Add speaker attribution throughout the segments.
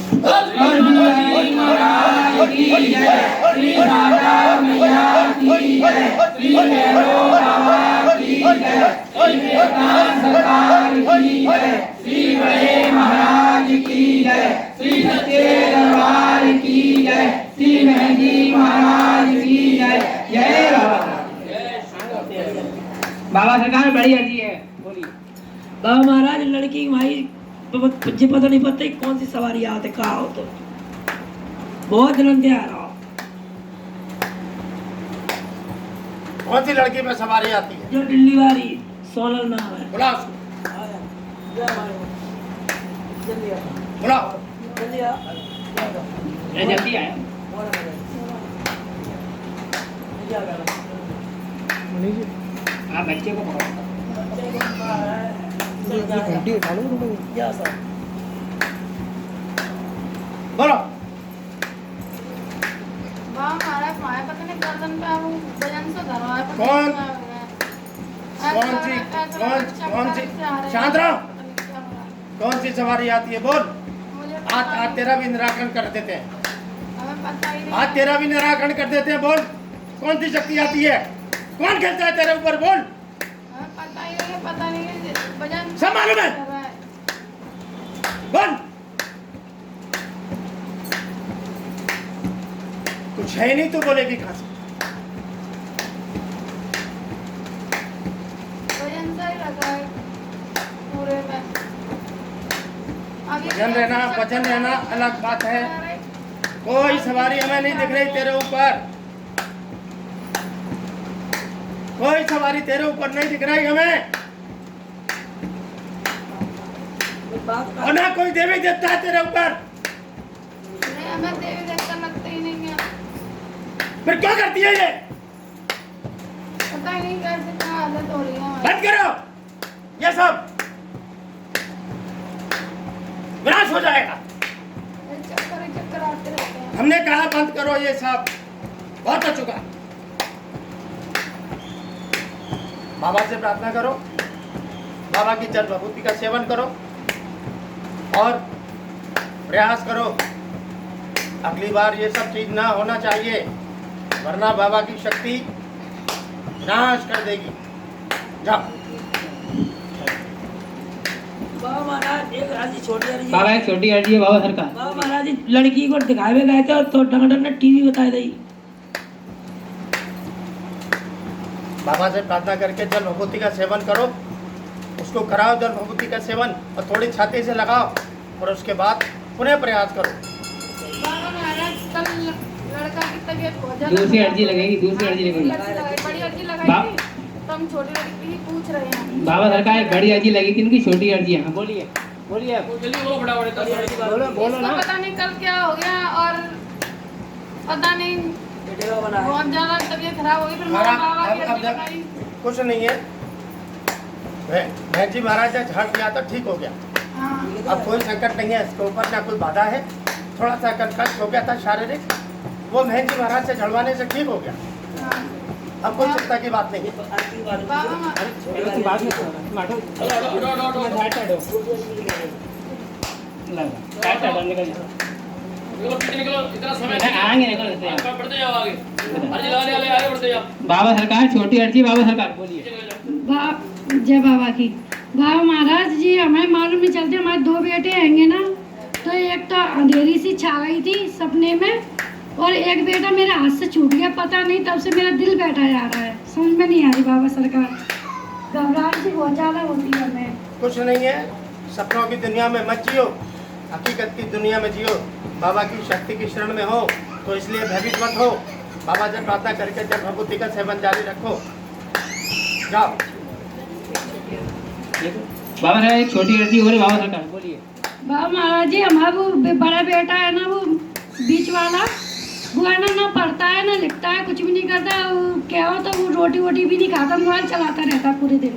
Speaker 1: हनुमान महाराज की जय, श्री राधा मैया की जय, श्री भैरव बाबा की जय, श्री वेदांत सरकार की जय, श्री बड़े महाराज की जय, श्री सच्चे दरबार की जय, श्री मेहंदी महाराज की जय। जय बाबा। बाबा सरकार बड़ी अर्जी है, बोलिए।
Speaker 2: बाबा महाराज लड़की की भाई मुझे पता नहीं पता कौन सी सवारी आते कहा हो तो बहुत जलन आ रहा हो।
Speaker 3: कौन सी लड़की पे सवारी आती है?
Speaker 2: जो दिल्ली वाली सोनल नाम है।
Speaker 3: बुला बुला
Speaker 1: जल्दी आया। आप बच्चे को पकड़ो।
Speaker 3: बोलो। कौन सी शांत रहो। कौन सी सवारी आती है बोल। आज तेरा भी निराकरण कर देते हैं। आज तेरा भी निराकरण कर देते हैं। बोल कौन सी शक्ति आती है? कौन खेलता है तेरे ऊपर? बोल।
Speaker 4: पता नहीं
Speaker 3: सब मालूम है। बोल। कुछ है नहीं तो बोलेगी कहां से? वजन रहना अलग बात है। कोई सवारी हमें नहीं दिख रही तेरे ऊपर। कोई सवारी तेरे ऊपर नहीं दिख रही हमें। और ना कोई देवी देवता है तेरे ऊपर।
Speaker 4: हमें देवी देवता लगते ही नहीं है।
Speaker 3: फिर क्या करती है ये?
Speaker 4: पता ही नहीं कैसे क्या आदत हो रही है।
Speaker 3: बंद करो ये सब, विनाश हो जाएगा।
Speaker 4: चक्कर आते रहते हैं।
Speaker 3: हमने कहा बंद करो ये सब, बहुत हो चुका। बाबा से प्रार्थना करो, बाबा की जल विभूति का सेवन करो और प्रयास करो अगली बार ये सब चीज ना होना चाहिए, वरना बाबा की शक्ति नाश कर देगी। जाओ।
Speaker 2: बाबा महाराज एक राजी छोटी अर्जी।
Speaker 1: बाबा एक छोटी अर्जी है बाबा सरकार।
Speaker 2: बाबा महाराज लड़की को दिखावे गए थे तो डंगडर ने टीवी बताई दी।
Speaker 3: बाबा से प्रार्थना करके जल विभूति का सेवन करो, उसको कराओ जल विभूति का सेवन और थोड़ी छाती से लगाओ और उसके बाद पुनः प्रयास करो।
Speaker 4: बाबा महाराज कल लड़का की तबीयत बहुत ज्यादा
Speaker 1: दूसरी अर्जी लगेगी, दूसरी अर्जी लगेगी।
Speaker 4: बड़ी अर्जी लगाई थी तो हम छोटी लड़की ही पूछ रहे हैं।
Speaker 1: बाबा सरकार एक बड़ी अर्जी लगी थी, इनकी छोटी अर्जी है। बोलिए बोलिए आप।
Speaker 3: बोलो ना।
Speaker 4: पता नहीं कल क्या हो गया और पता नहीं बहुत ज्यादा तबीयत खराब हो गई। फिर
Speaker 3: महाराज,
Speaker 4: बाबा की
Speaker 3: अब
Speaker 4: अर्जी लगाई।
Speaker 3: कुछ नहीं है, बहन जी महाराज ने झाड़ दिया तो ठीक हो गया।
Speaker 4: हाँ।
Speaker 3: अब कोई संकट नहीं है, इसके ऊपर ना कोई बाधा है। थोड़ा सा कष्ट हो गया था शारीरिक, वो बहन जी महाराज से झड़वाने से ठीक हो गया।
Speaker 4: हाँ।
Speaker 3: अब कोई चिंता की बात नहीं है।
Speaker 4: बाबा
Speaker 1: बाबा सरकार छोटी अर्जी। बाबा सरकार बोलिए।
Speaker 5: जय बाबा की। बाबा महाराज जी हमें मालूम नहीं चलते, हमारे दो बेटे आएंगे ना, तो एक तो अंधेरी सी छा गई थी सपने में और एक बेटा मेरे हाथ से छूट गया। पता नहीं तब से मेरा दिल बैठा जा रहा है, समझ में नहीं आ रही बाबा सरकार। घबराहट सी बहुत ज़्यादा होती है हमें।
Speaker 3: कुछ नहीं है, सपनों की दुनिया में मत जियो, हकीकत की दुनिया में जियो। बाबा की शक्ति की शरण में हो तो इसलिए भयभीत मत हो। बाबा से प्रार्थना करके जब विभूति का सेवन जारी रखो। जाओ।
Speaker 1: बाबा सरकार एक छोटी अर्जी हो रही। बाबा सरकार बोलिए।
Speaker 5: बाबा महाराज जी हमारा वो बड़ा बेटा है ना, वो बीच वाला, वो है ना पढ़ता है ना लिखता है, कुछ भी नहीं करता। क्या हो तो वो रोटी वोटी भी नहीं खाता, मोबाइल चलाता रहता पूरे दिन।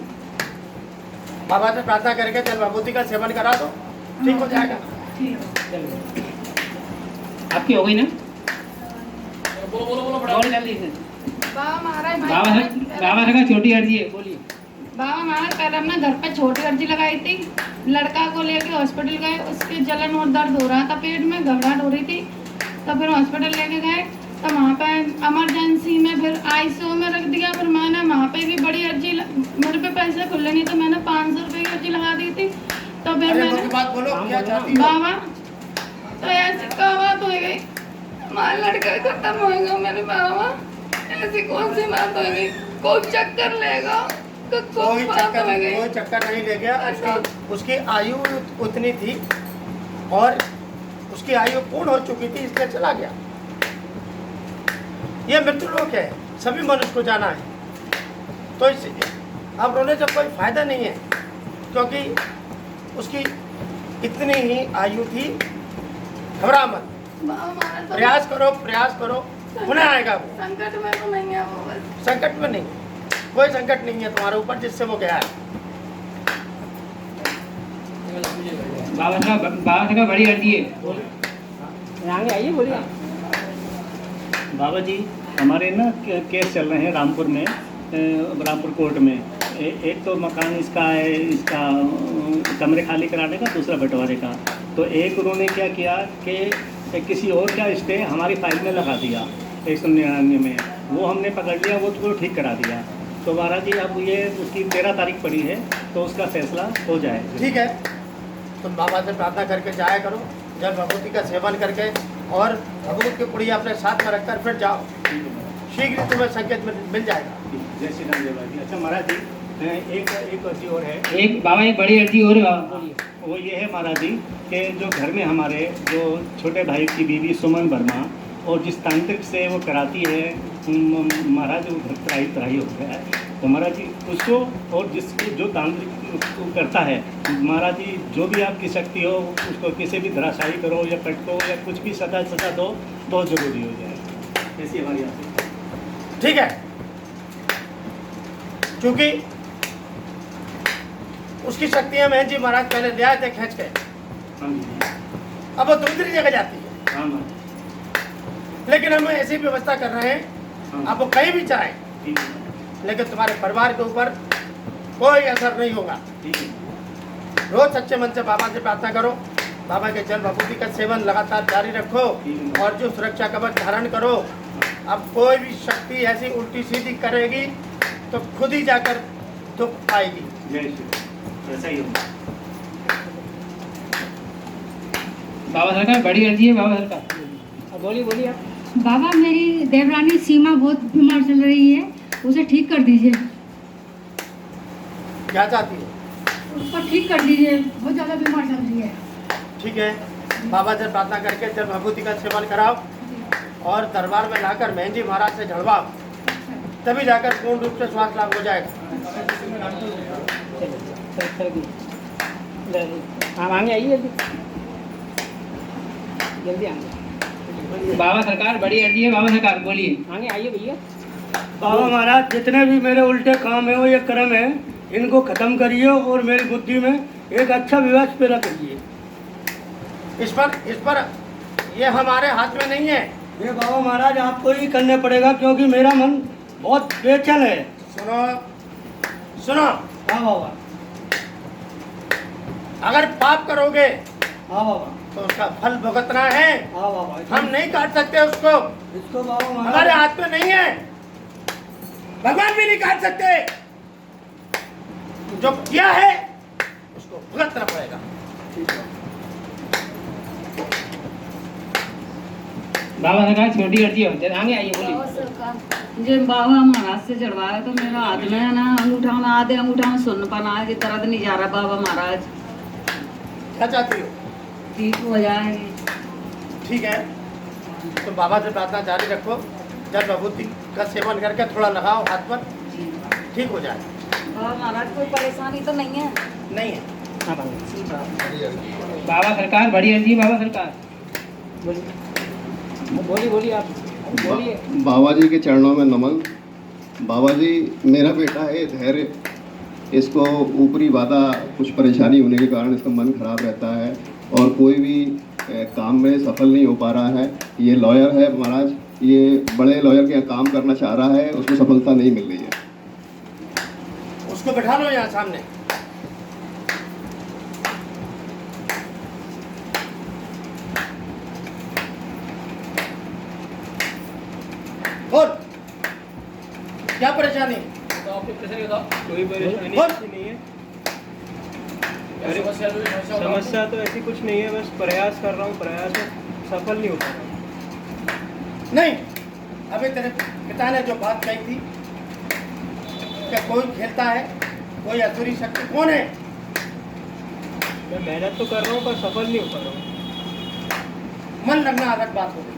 Speaker 3: बाबा से प्रार्थना करके जल विभूति का सेवन करा दो, ठीक हो जाएगा।
Speaker 1: आपकी हो गई ना? बोलो जल्दी से।
Speaker 4: बाबा महाराज
Speaker 1: बाबा सरकार छोटी अर्जी है, बोलिए।
Speaker 4: बाबा महाराज पहले हमने घर पे छोटी अर्जी लगाई थी, लड़का को लेके हॉस्पिटल गए, उसके जलन और दर्द हो रहा था, पेट में घबराहट हो रही थी, तो फिर हॉस्पिटल लेके गए, तो वहाँ पे इमरजेंसी में फिर आईसीयू में रख दिया। फिर मैंने वहाँ पे भी बड़ी अर्जी मेरे पे पैसे खुले नहीं, तो मैंने 500 रुपये की अर्जी लगा दी थी। तो फिर
Speaker 3: अरे
Speaker 4: मैंने
Speaker 3: मुझे बात बोलो, क्या चाहती हो?
Speaker 4: बाबा तो ऐसी बात हो गई, हमारा लड़का खत्म हो गया मेरे बाबा, ऐसी कौन सी बात हो गई? कोई चक्कर लेगा तो
Speaker 3: कोई
Speaker 4: बात हो गई।
Speaker 3: कोई चक्कर नहीं ले गया।
Speaker 4: अच्छा।
Speaker 3: उसकी आयु उतनी थी और उसकी आयु पूर्ण हो चुकी थी, इसलिए चला गया। ये मृत्यु लोक है, सभी मनुष्य को जाना है, तो इस अब रोने से कोई फायदा नहीं है, क्योंकि उसकी इतनी ही आयु थी। घबरा मत,
Speaker 4: बाबा हमारा तो
Speaker 3: प्रयास करो, पुनः आएगा वो।
Speaker 4: संकट में तो नहीं है वो, बस
Speaker 3: संकट में नहीं, कोई संकट नहीं है तुम्हारे ऊपर जिससे वो गया है।
Speaker 1: बाबा का बड़ी अर्जी है।
Speaker 6: आगे आइए, बोलिए। बाबा जी, हमारे ना केस चल रहे हैं रामपुर में, रामपुर कोर्ट में। एक तो मकान इसका है, इसका कमरे खाली कराने का, दूसरा बंटवारे का। तो एक उन्होंने क्या किया कि किसी और का स्टे हमारी फाइल में लगा दिया 199 में, वो हमने पकड़ लिया, वो तो ठीक करा दिया। तो महाराज जी अब ये उसकी 13 तारीख पड़ी है, तो उसका फैसला हो जाए।
Speaker 3: ठीक है, तुम बाबा से प्रार्थना करके जाया करो, जल भगवती का सेवन करके, और भगवत की पुड़िया अपने साथ में रखकर फिर जाओ, शीघ्र ही तुम्हें संकेत मिल जाएगा।
Speaker 6: जय श्री राम, जय बाबा जी। अच्छा महाराज जी, एक अर्जी और है।
Speaker 1: एक बाबा एक बड़ी अर्जी और है बाबा, बोलिए।
Speaker 6: वो ये है महाराज जी कि जो घर में हमारे जो छोटे भाई की बीवी सुमन वर्मा, और जिस तांत्रिक से वो कराती है महाराज, वो घर तराई हो गया है। तो महाराज जी उसको, और जिसको जो तांत्रिक करता है महाराज जी, जो भी आपकी शक्ति हो उसको किसी भी धराशायी करो या पटको या कुछ भी सजा दो, बहुत जरूरी हो जाए। ऐसी हमारी आप।
Speaker 3: ठीक है, क्योंकि उसकी शक्तियां बहन जी महाराज पहले ले आए थे खींच के,
Speaker 6: हाँ जी,
Speaker 3: अब वो दूसरी जगह जाती है,
Speaker 6: हाँ महाराज,
Speaker 3: लेकिन हम ऐसी व्यवस्था कर रहे हैं,
Speaker 6: हाँ।
Speaker 3: आप वो कहीं भी चाहें,
Speaker 6: ठीक है,
Speaker 3: लेकिन तुम्हारे परिवार के ऊपर कोई असर नहीं होगा।
Speaker 6: ठीक है।
Speaker 3: रोज सच्चे मन से बाबा से प्रार्थना करो, बाबा के जल भभूति का सेवन लगातार जारी रखो, और जो सुरक्षा कवच धारण करो। अब कोई भी शक्ति ऐसी उल्टी सीधी करेगी तो खुद ही जाकर दुख पाएगी।
Speaker 6: जय श्री राम। ऐसा ही होगा।
Speaker 1: बाबा सरकार बड़ी अर्जी है बाबा सरकार,
Speaker 6: बोलिए, बोलिए आप।
Speaker 5: बाबा मेरी देवरानी सीमा बहुत बीमार चल रही है, उसे ठीक कर दीजिए।
Speaker 3: क्या चाहती है?
Speaker 5: उसको ठीक कर दीजिए, बहुत ज़्यादा बीमार चल रही है।
Speaker 3: ठीक है, बाबा से प्रार्थना करके जल भभूति का सेवन कराओ, और दरबार में लाकर मेहंदी महाराज से झड़वाओ, तभी जाकर पूर्ण रूप से स्वास्थ्य लाभ हो जाएगा।
Speaker 6: आप आगे आइए, जल्दी आगे।
Speaker 1: बाबा सरकार बड़ी अर्जी है बाबा सरकार, बोलिए।
Speaker 6: आगे आइए भैया।
Speaker 7: बाबा महाराज, जितने भी मेरे उल्टे काम है वो ये कर्म है, इनको खत्म करिए और मेरी बुद्धि में एक अच्छा विवेक पैदा करिए।
Speaker 3: इस पर ये हमारे हाथ में नहीं है।
Speaker 7: ये बाबा महाराज आपको ही करने पड़ेगा, क्योंकि मेरा मन बहुत बेचैन है।
Speaker 3: सुनो,
Speaker 7: हाँ बाबा,
Speaker 3: अगर पाप करोगे
Speaker 7: हाँ बाबा,
Speaker 3: तो उसका फल भुगतना है।
Speaker 7: हाँ बाबा।
Speaker 3: हम नहीं काट सकते उसको,
Speaker 7: इसको बाबा
Speaker 3: हमारे
Speaker 7: महाराज,
Speaker 3: हाथ में नहीं है, भगवान भी नहीं काट सकते। जो किया है उसको भुगतना पड़ेगा।
Speaker 1: बाबा सरकार छोटी अर्जी है, आगे आइए, बोलिए।
Speaker 8: जे बाबा महाराज से चढ़वाया तो मेरा हाथ में है ना, अंगूठा में आधे अंगूठा में सुन्न पना है, दर्द नहीं जा रहा बाबा महाराज,
Speaker 3: क्या चाहती हो?
Speaker 8: ठीक हो जाएगी।
Speaker 3: ठीक है, तो बाबा से प्रार्थना जारी रखो, जल भभूति का सेवन करके थोड़ा लगाओ हाथ पर, ठीक हो जाए।
Speaker 8: बाबा महाराज कोई परेशानी तो नहीं है?
Speaker 3: नहीं है।
Speaker 1: बाबा सरकार बड़ी अर्जी है बाबा सरकार,
Speaker 6: बोलिए आप, बोलिए।
Speaker 9: बाबा जी के चरणों में नमन। बाबा जी, मेरा बेटा है धैर्य, इसको ऊपरी बाधा कुछ परेशानी होने के कारण इसका मन खराब रहता है और कोई भी काम में सफल नहीं हो पा रहा है। ये लॉयर है महाराज, ये बड़े लॉयर के यहाँ काम करना चाह रहा है, उसको सफलता नहीं मिल रही है।
Speaker 3: उसको बैठा लो यहाँ सामने। बोल क्या परेशानी?
Speaker 6: कोई परेशानी
Speaker 3: बोल।
Speaker 6: ऐसी नहीं है। समस्या तो ऐसी कुछ नहीं है, बस प्रयास कर रहा हूँ, प्रयास में सफल नहीं हो पा रहा।
Speaker 3: नहीं, अभी तेरे पिता ने जो बात कही थी कि कोई खेलता है, कोई असुरी शक्ति, कौन है?
Speaker 6: मैं मेहनत तो कर रहा हूँ पर सफल नहीं हो पा रहा हूँ।
Speaker 3: मन लगना अलग बात हो गई।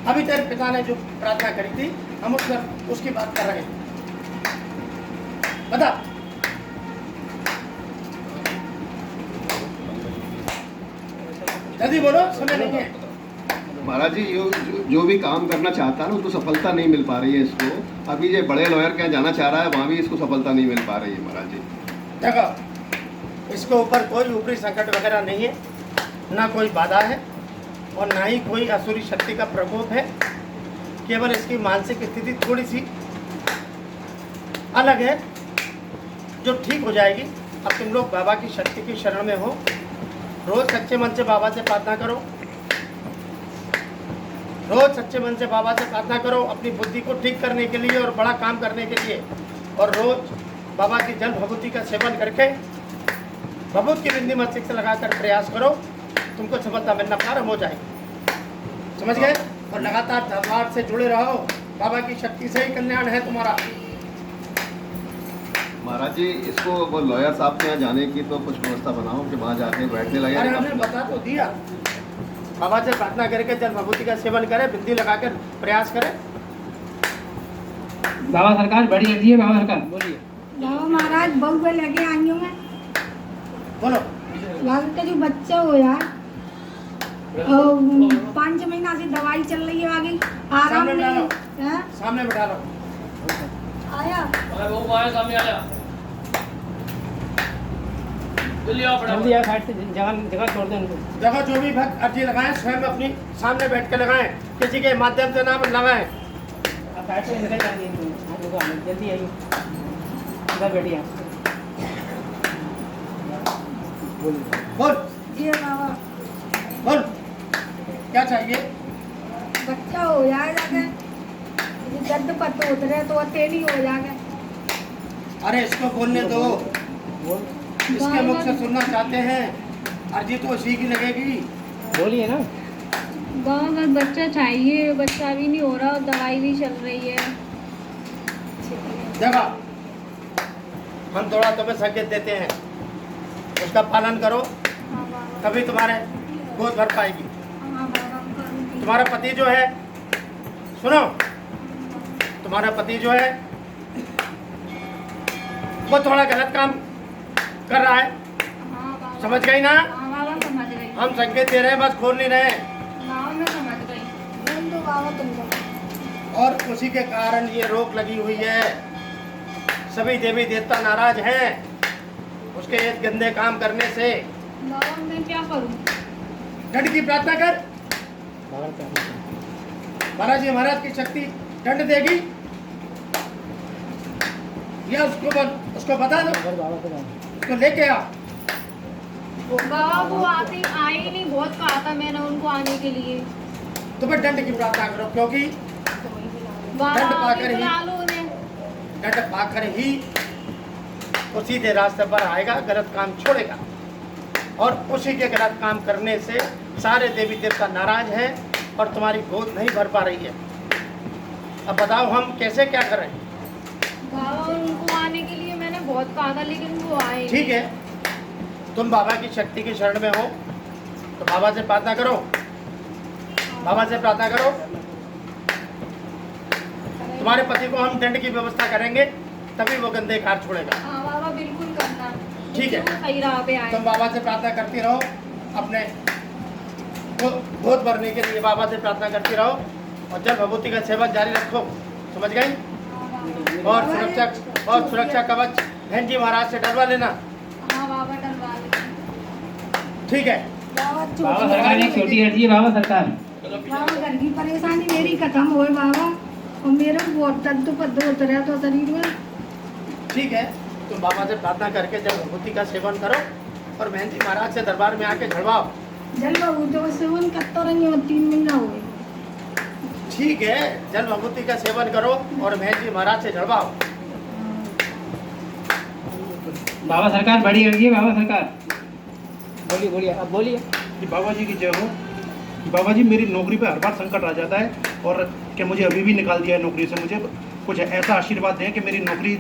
Speaker 3: अभी तेरे पिता ने जो प्रार्थना करी थी, हम उसकी बात कर रहे हैं। बता। जल्दी बोलो, समय नहीं है।
Speaker 9: महाराज जी जो भी काम करना चाहता है ना, उसको सफलता नहीं मिल पा रही है इसको। अभी ये बड़े लॉयर के यहाँ जाना चाह रहा है, वहाँ भी इसको सफलता नहीं मिल पा रही है महाराज जी।
Speaker 3: देखो, इसके ऊपर कोई ऊपरी संकट वगैरह नहीं है, ना कोई बाधा है और ना ही कोई असुरी शक्ति का प्रकोप है। केवल इसकी मानसिक स्थिति थोड़ी सी अलग है, जो ठीक हो जाएगी। अब तुम लोग बाबा की शक्ति की शरण में हो। रोज सच्चे मन से बाबा से प्रार्थना करो, रोज सच्चे मन से बाबा से प्रार्थना करो अपनी बुद्धि को ठीक करने के लिए और बड़ा काम करने के लिए। और रोज बाबा की जल भभूति का सेवन करके भभूत की बिंदी मस्तिष्क से लगाकर प्रयास करो, तुमको सफलता मिलना प्रारंभ हो जाएगी। समझ गए? और लगातार धर्मार्थ से जुड़े रहो, बाबा की शक्ति से ही कल्याण है तुम्हारा।
Speaker 9: महाराज जी इसको वो लॉयर साहब के यहाँ जाने की तो कुछ व्यवस्था बनाओ कि वहाँ जाके बैठने लगे।
Speaker 3: अरे हमने बता तो दिया, बाबा से प्रार्थना करके जल भभूति का सेवन करे, बिंदी लगाकर प्रयास करे।
Speaker 1: बाबा सरकार बड़ी अर्जी है। बाबा सरकार बोलिए।
Speaker 5: बाबा महाराज बहुत बड़े लगे आई हूँ मैं।
Speaker 3: बोलो।
Speaker 5: लगता जो बच्चा हो यार 5 महीना से दवाई चल रही है, आगे आराम
Speaker 3: सामने
Speaker 5: नहीं
Speaker 3: बैठा लो।
Speaker 5: है।
Speaker 3: सामने बैठा लो।
Speaker 5: आया
Speaker 1: जल्दी यार, साइड से जगह छोड़ दें उनको।
Speaker 3: जगह जो भी भक्त अर्जी लगाएं स्वयं अपनी सामने बैठ के लगाएं, किसी के माध्यम से ना लगाएं।
Speaker 1: आप साइड से निकल जाएंगे इनको। जल्दी आइए, इधर बैठिए।
Speaker 3: बोल
Speaker 5: जी बाबा,
Speaker 3: बोल क्या चाहिए?
Speaker 5: बच्चा हो जाएगा, दर्द पत्ते उतरे तो तेली हो जाएगा।
Speaker 3: अरे इसको बोलने दो, इसके मुख से सुनना चाहते हैं, अर्जी तो उसी की लगेगी।
Speaker 1: बोलिए ना।
Speaker 4: गाँव में बच्चा चाहिए, बच्चा भी नहीं हो रहा और दवाई भी चल रही है।
Speaker 3: देखो, हम थोड़ा तुम्हें संकेत देते हैं, उसका पालन करो, तभी तुम्हारे गोद भर पाएगी। तुम्हारा पति जो है, सुनो, तुम्हारा पति जो है वो थोड़ा गलत काम कर रहा है। समझ गई ना?
Speaker 4: बाबा समझ गई।
Speaker 3: हम संकेत दे रहे हैं, बस खोल नहीं रहे।
Speaker 4: गाँव में समझ गई।
Speaker 5: तो बाबा तुमको
Speaker 3: और उसी के कारण ये रोक लगी हुई है। सभी देवी देवता नाराज हैं उसके इस गंदे काम करने से।
Speaker 4: बाबा मैं क्या करूं?
Speaker 3: दंड की प्रार्थना कर। महाराज जी महाराज की शक्ति दंड देगी, या उसको बता दो, उसको लेके आ।
Speaker 4: बाबा वो आए ही नहीं, बहुत कहा था मैंने उनको आने के लिए।
Speaker 3: तो फिर दंड की प्रार्थना करो, क्योंकि
Speaker 4: बाबा
Speaker 3: दंड पाकर ही,
Speaker 4: बुला लो उन्हें।
Speaker 3: दंड पाकर ही वो सीधे रास्ते पर आएगा, गलत काम छोड़ेगा। और उसी के गलत काम करने से सारे देवी देवता नाराज हैं और तुम्हारी गोद नहीं भर पा रही है। अब बताओ हम कैसे क्या करें?
Speaker 4: बाबा उनको आने के लिए मैंने बहुत कहा था, लेकिन वो आए नहीं।
Speaker 3: ठीक है, तुम बाबा की शक्ति की शरण में हो तो बाबा से प्रार्थना करो, बाबा से प्रार्थना करो। तुम्हारे पति को हम दंड की व्यवस्था करेंगे, तभी वो गंदे कार छोड़ेगा।
Speaker 4: हाँ बाबा बिल्कुल करना।
Speaker 3: ठीक है,
Speaker 4: सही राह पे आए।
Speaker 3: तुम बाबा से प्रार्थना करती रहो, अपने गोद भरने के लिए बाबा से प्रार्थना करती रहो और जल भभूति का सेवन जारी रखो। समझ गई? और सुरक्षा कवच बहन जी महाराज से डरवा लेना।
Speaker 4: हाँ बाबा डरवा लेते।
Speaker 3: ठीक है।
Speaker 5: बाबा
Speaker 1: बाबा सरकार एक छोटी अर्जी है। बाबा सरकार
Speaker 5: बाबा घर की परेशानी मेरी खत्म हो बाबा, और मेरे को बहुत दर्द पद्द होता रहा तो शरीर में।
Speaker 3: ठीक है, तुम बाबा से प्रार्थना करके जल भभूति का सेवन करो और बहन जी महाराज से दरबार में आके झड़वाओ।
Speaker 5: जल भभूति का सेवन करता रहेंगे, 3 महीना हो गए।
Speaker 3: ठीक है, जल भभूति का सेवन करो और बहन जी महाराज से झड़वाओ।
Speaker 1: बाबा सरकार बड़ी है बाबा सरकार। बोलिए बोलिए, अब बोलिए।
Speaker 6: कि बाबा जी की जय हो। कि बाबा जी मेरी नौकरी पे हर बार संकट आ जाता है और कि मुझे अभी भी निकाल दिया है नौकरी से। मुझे कुछ ऐसा आशीर्वाद दें कि मेरी नौकरी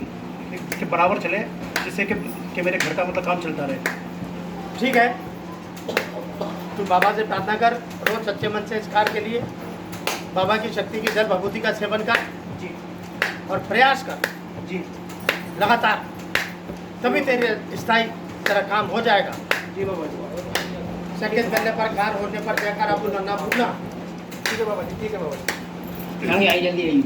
Speaker 6: के बराबर चले, जिससे कि मेरे घर का मतलब काम चलता रहे।
Speaker 3: ठीक है, तू बाबा से प्रार्थना कर, रोज सच्चे मन से इस कार्य के लिए बाबा की शक्ति की जल भभूति का सेवन कर
Speaker 6: जी, और
Speaker 3: प्रयास कर
Speaker 6: जी
Speaker 3: लगातार, तभी तेरे स्थायी तेरा काम हो जाएगा।
Speaker 6: जी बाबा जी।
Speaker 3: संकेत करने पर, कार्य होने पर जयकारा बोलना ना भूलना।
Speaker 6: ठीक है बाबा जी, ठीक है बाबा जी।
Speaker 1: आगे आई, जल्दी आई।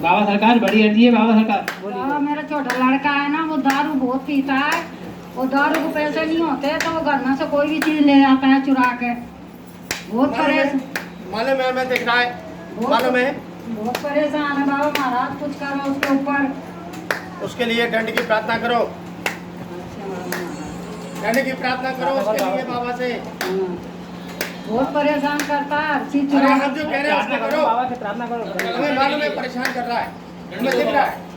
Speaker 1: बाबा सरकार बड़ी अर्जी है बाबा सरकार।
Speaker 5: बाबा मेरा छोटा लड़का है ना, वो दारू बहुत पीता है, और दारू को पैसे नहीं होते तो वो घर में से कोई भी चीज ले जाता है चुरा के। बहुत परेशान,
Speaker 3: मालूम है, हमें दिख रहा है, मालूम है।
Speaker 5: बहुत परेशान है बाबा महाराज, कुछ करो उसके ऊपर।
Speaker 3: उसके लिए दंड की प्रार्थना करो, दंड की प्रार्थना करो उसके लिए बाबा से।
Speaker 5: बहुत परेशान करता है, हर चीज
Speaker 3: अरे
Speaker 5: चुरा।
Speaker 3: हम जो कह रहे हैं उसको करो,
Speaker 1: बाबा से प्रार्थना करो।
Speaker 3: हमें मालूम है परेशान कर रहा है, हमें दिख रहा है।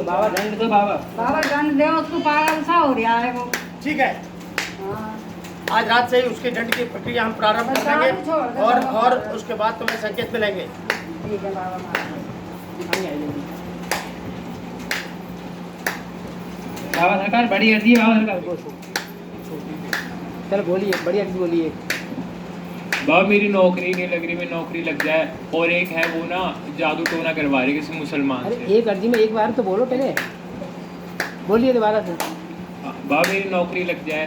Speaker 1: बाबा दंड दो बाबा।
Speaker 5: बाबा दंड दे, उसको पागल सा हो रहा है वो।
Speaker 3: ठीक है,
Speaker 5: हाँ।
Speaker 3: आज रात से ही उसके दंड की प्रक्रिया हम प्रारंभ कर देंगे और उसके बाद तुम्हें संकेत मिलेंगे।
Speaker 5: ठीक है बाबा महाराज।
Speaker 1: आगे आई जल्दी। बाबा सरकार बड़ी अर्जी है बाबा सरकार। चलो बोलिए, बड़ी अर्जी बोलिए।
Speaker 10: बाबा मेरी नौकरी नहीं लग रही, मैं नौकरी लग जाए। और एक है वो ना जादू टोना करवा रही किसी मुसलमान
Speaker 1: अरे
Speaker 10: से।
Speaker 1: एक अर्जी में एक बार तो बोलो, पहले बोलिए दोबारा से।
Speaker 10: बाबा मेरी नौकरी लग जाए।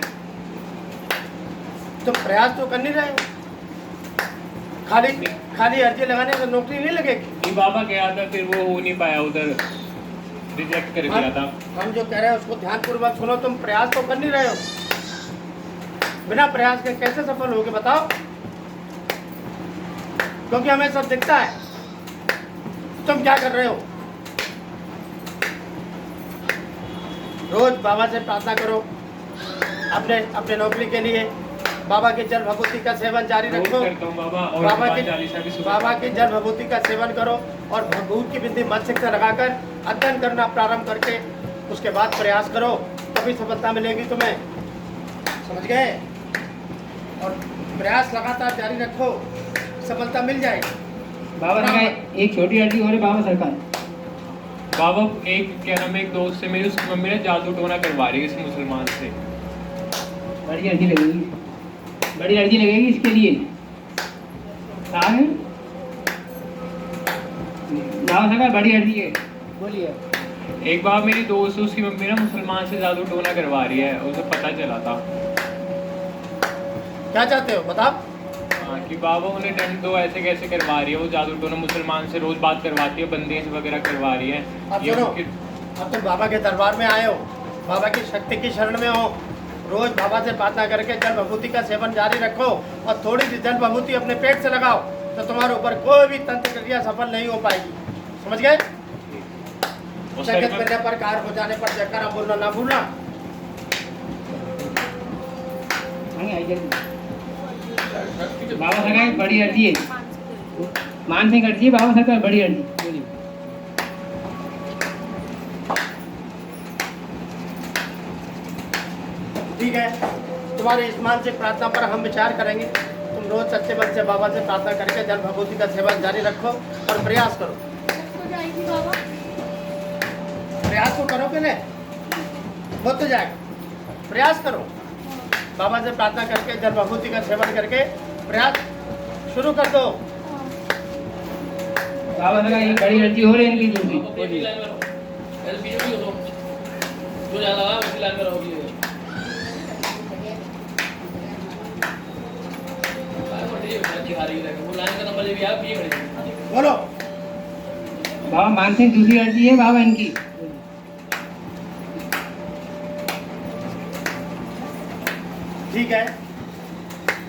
Speaker 3: तो प्रयास तो कर नहीं रहे हो, खाली अर्जी लगाने से नौकरी नहीं लगेगी।
Speaker 10: ये बाबा गया था, फिर वो हो नहीं पाया, उधर रिजेक्ट कर दिया था।
Speaker 3: हम जो कह रहे हैं उसको ध्यानपूर्वक सुनो। तुम प्रयास तो कर नहीं रहे हो, बिना प्रयास के कैसे सफल होगे बताओ? क्योंकि हमें सब दिखता है तुम क्या कर रहे हो। रोज बाबा से प्रार्थना करो अपने नौकरी के लिए। बाबा की जल भभूति का सेवन जारी
Speaker 10: रोज
Speaker 3: रखो।
Speaker 10: करता हूँ बाबा, और
Speaker 3: बाबा
Speaker 10: हनुमान चालीसा भी
Speaker 3: की
Speaker 10: सुबह
Speaker 3: बाबा की जल भभूति का सेवन करो और भभूत की बिंदी मस्तिष्क से लगाकर अध्ययन करना प्रारंभ करके उसके बाद प्रयास करो, तभी सफलता मिलेगी तुम्हें। समझ गए? और प्रयास लगातार जारी रखो, सफलता मिल जाएगी।
Speaker 1: बाबा सरकार एक छोटी अर्जी हो रही बाबा सरकार।
Speaker 10: बाबा एक क्या नाम है, एक दोस्त से मेरी उसकी मम्मी ने जादू टोना करवा रही है किसी मुसलमान से।
Speaker 1: बड़ी अर्जी लगेगी, बड़ी अर्जी लगेगी इसके लिए। आगे बाबा सरकार बड़ी अर्जी है, बोलिए।
Speaker 10: एक बार मेरी दोस्त उसकी मम्मी ना मुसलमान से जादू टोना करवा रही है, उसे पता चला था।
Speaker 3: क्या चाहते हो बताओ?
Speaker 10: हाँ, कि बाबा उन्हें दंड दो, ऐसे कैसे करवा रही है वो जादू टोना, मुसलमान से रोज बात करवाती है, बंदेज वगैरह करवा रही है।
Speaker 3: अब
Speaker 10: ये
Speaker 3: सुनो,
Speaker 10: उनकी-
Speaker 3: अब तुम बाबा के दरबार में आए हो, बाबा की शक्ति की शरण में हो। रोज बाबा से प्रार्थना करके जल भभूति का सेवन जारी रखो और थोड़ी सी जल भभूति अपने पेट से लगाओ, तो तुम्हारे ऊपर कोई भी तंत्र क्रिया सफल नहीं हो पाएगी। समझ गए?
Speaker 10: और
Speaker 3: संकेत
Speaker 10: सर में-
Speaker 3: करने पर, कार्य हो जाने पर जयकारा बोलना ना भूलना।
Speaker 1: आगे आई जल्दी। बाबा सरकार बड़ी अर्जी है, मानसिक अर्जी है बाबा सरकार, बड़ी अर्जी बोलिए।
Speaker 3: ठीक है, तुम्हारी इस मानसिक प्रार्थना पर हम विचार करेंगे। तुम रोज सच्चे मन से बाबा से प्रार्थना करके जल भभूति का सेवन जारी रखो और प्रयास करो। प्रयास तो करो, पहले हो तो जाएगा। प्रयास करो, बाबा से प्रार्थना करके जल भभूति का सेवन करके प्रयास शुरू कर दो।
Speaker 1: बाबा सरकार एक बड़ी अर्जी हो रही है इनकी दूसरी, बोलिए।
Speaker 3: बोलो।
Speaker 1: बाबा मानसिक दूसरी अर्जी है बाबा इनकी।
Speaker 3: ठीक है,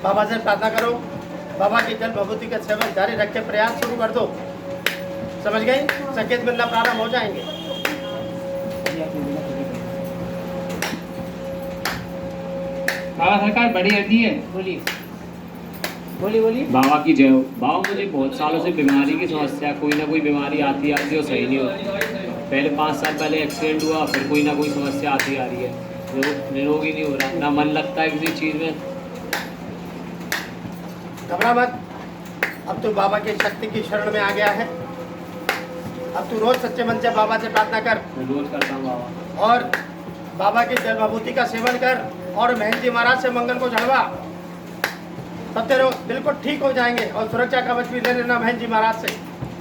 Speaker 3: बाबा से प्रार्थना करो, बाबा की जल भभूति का सेवन जारी रख के प्रयास शुरू कर दो। समझ गए? संकेत मिलना प्रारंभ हो जाएंगे।
Speaker 10: बाबा सरकार बड़ी अर्जी है, बोलिए बोलिए बोलिए। बाबा की जय हो। बाबा मुझे बहुत सालों से बीमारी की समस्या, कोई ना कोई बीमारी आती और सही नहीं होती। पहले 5 साल पहले एक्सीडेंट हुआ, फिर कोई ना कोई समस्या आती आ रही है, निरोग ही नहीं हो रहा, ना मन लगता है किसी चीज़ में।
Speaker 3: घबरा मत, अब तू बाबा की शक्ति की शरण में आ गया है। अब तू रोज सच्चे मन से बाबा से प्रार्थना कर।
Speaker 10: मैं रोज करता हूँ बाबा।
Speaker 3: और बाबा की जल विभूति का सेवन कर और महंत जी महाराज से मंगल को चढ़वा, तब तेरे बिल्कुल ठीक हो जाएंगे। और सुरक्षा कवच भी ले लेना महंत जी महाराज से।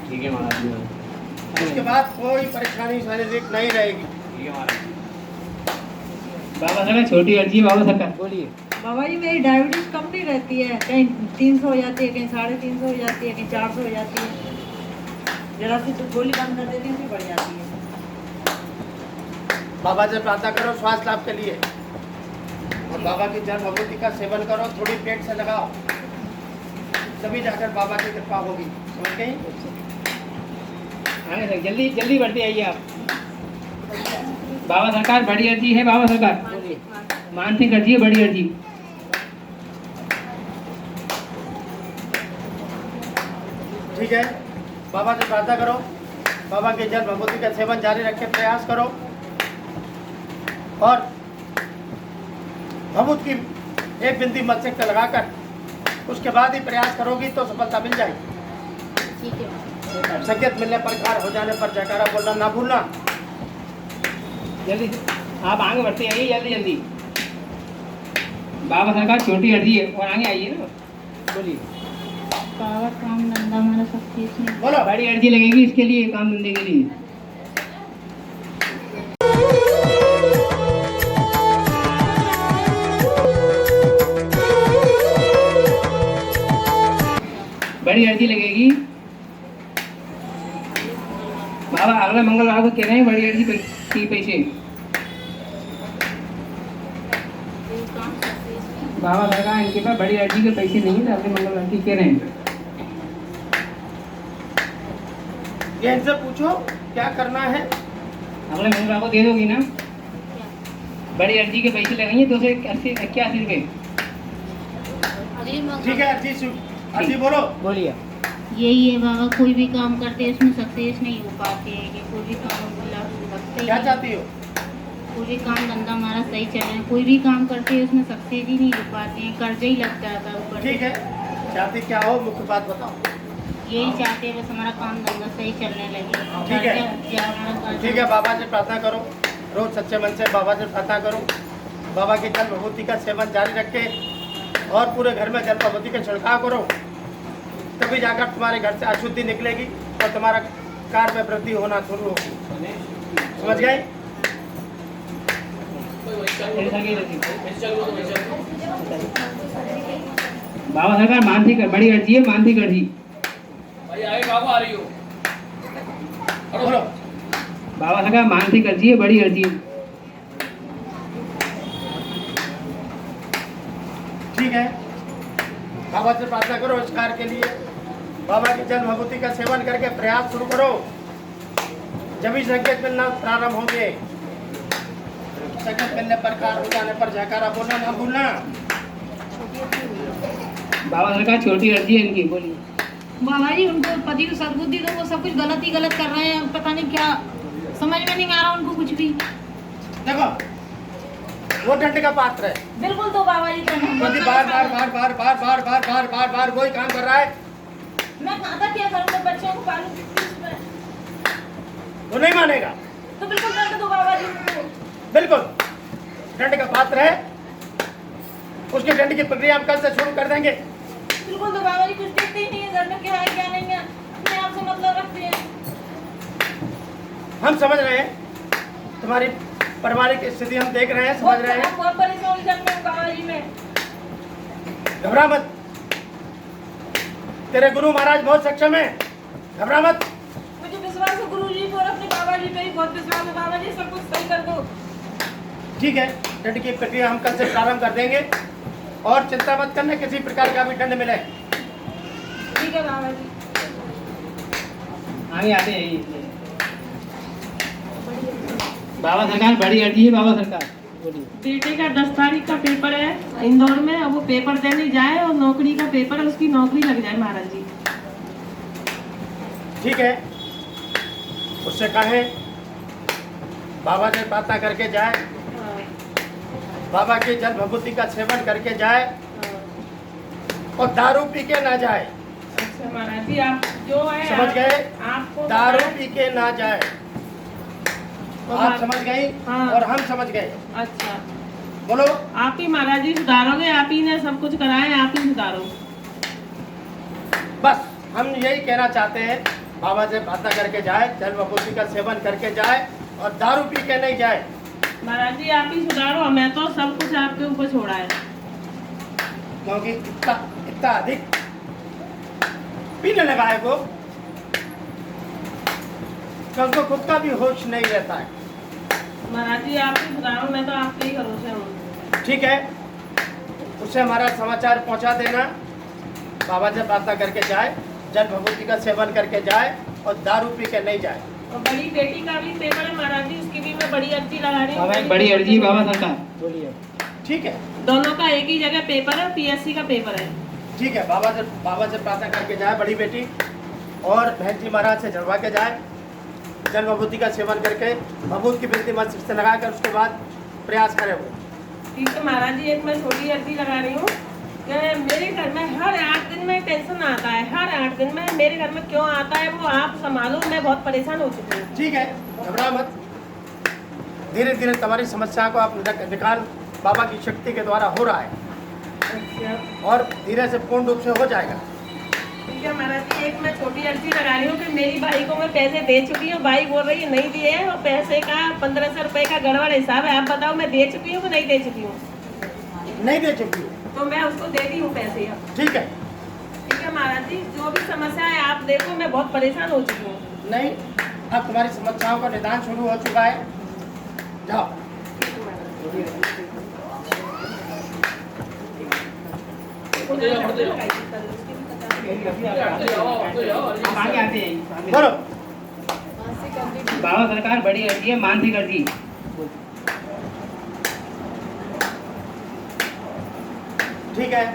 Speaker 10: ठीक है महाराज जी।
Speaker 3: उसके बाद कोई परेशानी शारीरिक नहीं रहेगी।
Speaker 10: ठीक है महाराज। बाबा सरकार छोटी अर्जी, बाबा सरकार बोलिए।
Speaker 8: बाबा जी मेरी डायबिटीज कम नहीं रहती है, कहीं 300 हो जाती है, कहीं 350 हो जाती है, कहीं 400 हो जाती है। जरा सी तो गोली बंद कर देती हूँ फिर बढ़ जाती है।
Speaker 3: बाबा से प्रार्थना करो स्वास्थ्य लाभ के लिए, और बाबा की जल विभूति का सेवन करो, थोड़ी पेट से लगाओ, तभी जाकर बाबा की कृपा होगी। समझ गई?
Speaker 10: आने तक जल्दी जल्दी बढ़ते आइए आप। बाबा सरकार बड़ी अर्जी है, बाबा सरकार मानसिक अर्जी है, बड़ी अर्जी।
Speaker 3: ठीक है, बाबा से प्रार्थना करो, बाबा के जल विभूति का सेवन जारी रख के प्रयास करो, और भभूत की एक बिंदी मस्तक पे लगाकर उसके बाद ही प्रयास करोगी तो सफलता मिल जाएगी।
Speaker 4: ठीक है।
Speaker 3: संकेत मिलने पर कार्य हो जाने पर जयकारा बोलना ना भूलना।
Speaker 10: जल्दी आप आगे बढ़ते आइए, जल्दी जल्दी। बाबा सरकार छोटी अर्जी है, और आगे आइए ना, बोलिए।
Speaker 4: बाबा काम धंधा हमारा सब चीज में
Speaker 3: बोलो।
Speaker 10: बड़ी अर्जी लगेगी इसके लिए, काम धंधे के लिए। बड़ी अर्जी लगेगी बाबा, अगला मंगलवार को कह रहे हैं बड़ी अर्जी की पैसे। बाबा सरकार इनके पास बड़ी अर्जी के पैसे नहीं है, अगले मंगलवार की कह रहे हैं।
Speaker 3: ये इनसे पूछो क्या करना है।
Speaker 10: अगले मंगलवार को दे दोगी ना? बड़ी अर्जी के पैसे लगेंगे 281 रुपये।
Speaker 3: ठीक है, अर्जी बोलो।
Speaker 10: बोलिए।
Speaker 4: यही है बाबा, कोई भी काम करते हैं उसमें सक्सेस नहीं हो पाते हैं, कि कोई भी काम लगते
Speaker 3: क्या
Speaker 4: हैं,
Speaker 3: चाहती हो?
Speaker 4: कोई भी काम धंधा हमारा सही चले, कोई भी काम करते हैं उसमें सक्सेस ही नहीं हो पाते हैं, कर्जा ही लग जाता है ऊपर से।
Speaker 3: ठीक है, चाहती क्या हो मुख्य बात बताओ।
Speaker 4: यही चाहते हैं बस हमारा काम धंधा सही चलने लगे।
Speaker 3: ठीक है।
Speaker 4: हमारा कर्जा-
Speaker 3: ठीक है, बाबा से प्रार्थना करो, रोज सच्चे मन से बाबा से प्रार्थना करो, बाबा के जल विभूति का सेवन जारी रख के और पूरे घर में जल विभूति का छिड़काव करो, तभी जाकर तुम्हारे घर से अशुद्धि निकलेगी और तुम्हारा कार्य में वृद्धि होना शुरू होगी। समझ गए?
Speaker 10: बाबा सरकार मानसिक बड़ी अर्जी है, मानसिक अर्जी।
Speaker 3: बोलो।
Speaker 10: बाबा सरकार मानसिक अर्जी है, बड़ी अर्जी है।
Speaker 3: ठीक है, बाबा से प्रार्थना करो इस कार्य के लिए। बाबा की जल विभूति का सेवन करके प्रयास शुरू करो, जब भी संकेत मिलना प्रारंभ होंगे। संकेत मिलने पर कार्य हो जाने पर जयकारा बोलना ना भूलना।
Speaker 10: बाबा सरकार छोटी अर्जी है इनकी, बोलिए।
Speaker 4: बाबा जी उनको पति को सद्बुद्धि दो, वो सब कुछ गलत ही गलत कर रहे हैं, पता नहीं क्या समझ में नहीं आ रहा उनको कुछ भी।
Speaker 3: देखो वो दंड का पात्र है,
Speaker 4: बिल्कुल तो बाबा जी
Speaker 3: यदि बार बार बार बार बार बार बार बार बार बार वही काम कर रहा है
Speaker 4: मैं कहाँ तक क्या करूँगा, बच्चों को पालू
Speaker 3: वो नहीं मानेगा।
Speaker 4: तो बिल्कुल दंड दो बाबा जी उनको।
Speaker 3: बिल्कुल दंड का पात्र है, उसके दंड की प्रक्रिया हम कल से शुरू कर देंगे।
Speaker 4: बिल्कुल तो बाबा जी कुछ देखते ही नहीं है, घर में क्या है क्या नहीं है, अपने आप से मतलब रखते हैं।
Speaker 3: हम समझ रहे हैं तुम्हारी पारिवारिक स्थिति, हम देख रहे हैं, समझ रहे हैं।
Speaker 4: बहुत परेशान कर रहे हैं बाबा जी में।
Speaker 3: घबरा मत, तेरे गुरु महाराज बहुत सक्षम है, घबरा मत।
Speaker 4: मुझे विश्वास है गुरु जी पर, अपने बाबा जी पे ही बहुत विश्वास है। बाबा जी सब कुछ सही कर दो।
Speaker 3: ठीक है, दंड की प्रक्रिया हम कल से प्रारंभ कर देंगे, और चिंता मत करना किसी प्रकार का भी दंड मिले।
Speaker 4: ठीक है बाबा जी।
Speaker 10: आगे आते हैं।
Speaker 1: बाबा सरकार बड़ी अर्जी है बाबा सरकार बोलिए।
Speaker 11: बेटे का 10 तारीख का पेपर है इंदौर में, अब वो पेपर देने जाए और नौकरी का पेपर है, उसकी नौकरी लग जाए महाराज जी।
Speaker 3: ठीक है, उससे कहें बाबा से प्रार्थना करके जाए, बाबा की जल भभूति का सेवन करके जाए और दारू पी के ना जाए।
Speaker 11: अच्छा महाराज जी, आप जो है
Speaker 3: समझ गए?
Speaker 11: आपको
Speaker 3: दारू पी के ना जाए। आप समझ गई
Speaker 11: हाँ।
Speaker 3: और हम समझ गए।
Speaker 11: अच्छा,
Speaker 3: बोलो।
Speaker 11: आप ही महाराज जी सुधारोगे, आप ही ने सब कुछ कराए, आप ही सुधारो।
Speaker 3: बस हम यही कहना चाहते हैं, बाबा से प्रार्थना करके जाए, जल भभूति का सेवन करके जाए और दारू पी के नहीं जाए।
Speaker 11: महाराज जी आप ही सुधारो, हमें तो सब कुछ आपके ऊपर छोड़ा है।
Speaker 3: क्योंकि इतना अधिक पीने लगा है वो कि उसको खुद का भी होश नहीं रहता है।
Speaker 11: महाराज जी आप ही सुधारो, मैं तो आपके ही भरोसे हूँ।
Speaker 3: ठीक है, उससे हमारा समाचार पहुंचा देना, बाबा से प्रार्थना करके जाए, जल भभूति का सेवन करके जाए और दारू पी के नहीं जाए।
Speaker 11: और बड़ी बेटी का भी पेपर है महाराज जी, उसकी भी मैं बड़ी अर्जी लगा रही
Speaker 1: बाबा एक
Speaker 11: हूँ।
Speaker 1: बड़ी अर्जी है बाबा सरकार बोलिए।
Speaker 3: ठीक है,
Speaker 11: दोनों का एक ही जगह पेपर है, पीएससी का पेपर है।
Speaker 3: ठीक है, बाबा से प्रार्थना करके जाए बड़ी बेटी, और बहन जी महाराज से जलवा के जाए, जल भभूति का सेवन करके भभूत की बिल्ती मन से लगाकर उसके बाद प्रयास करे वो।
Speaker 11: ठीक है महाराज जी, एक मैं छोटी अर्जी लगा रही हूँ कि मेरे घर में हर 8 दिन में टेंशन आता है, हर 8 दिन में मेरे घर में क्यों आता है वो आप संभालो, मैं बहुत परेशान हो चुकी हूँ।
Speaker 3: ठीक है, घबरा मत, धीरे धीरे तुम्हारी समस्या को आप निकाल, बाबा की शक्ति के द्वारा हो रहा है
Speaker 11: अच्छा
Speaker 3: और धीरे से पूर्ण रूप से हो जाएगा।
Speaker 11: ठीक है महाराज जी, एक मैं छोटी अर्जी लगा रही हूँ कि मेरी भाई को मैं पैसे दे चुकी हूँ, भाई बोल रही है नहीं दिए हैं, और पैसे का 1500 रुपये का गड़बड़ हिसाब है, आप बताओ मैं दे चुकी हूँ कि नहीं दे चुकी हूँ?
Speaker 3: नहीं दे चुकी हूँ।
Speaker 11: तो मैं उसको दे दी हूँ पैसे अब।
Speaker 3: ठीक है,
Speaker 11: ठीक है महाराज जी, जो भी समस्या है आप देखो, मैं बहुत परेशान हो चुकी हूँ।
Speaker 3: नहीं, अब तुम्हारी समस्याओं का निदान शुरू हो चुका है, जाओ।
Speaker 1: आगे आते हैं
Speaker 3: बोलो।
Speaker 1: बाबा सरकार बड़ी अर्जी है मानसिक अर्जी।
Speaker 3: ठीक है,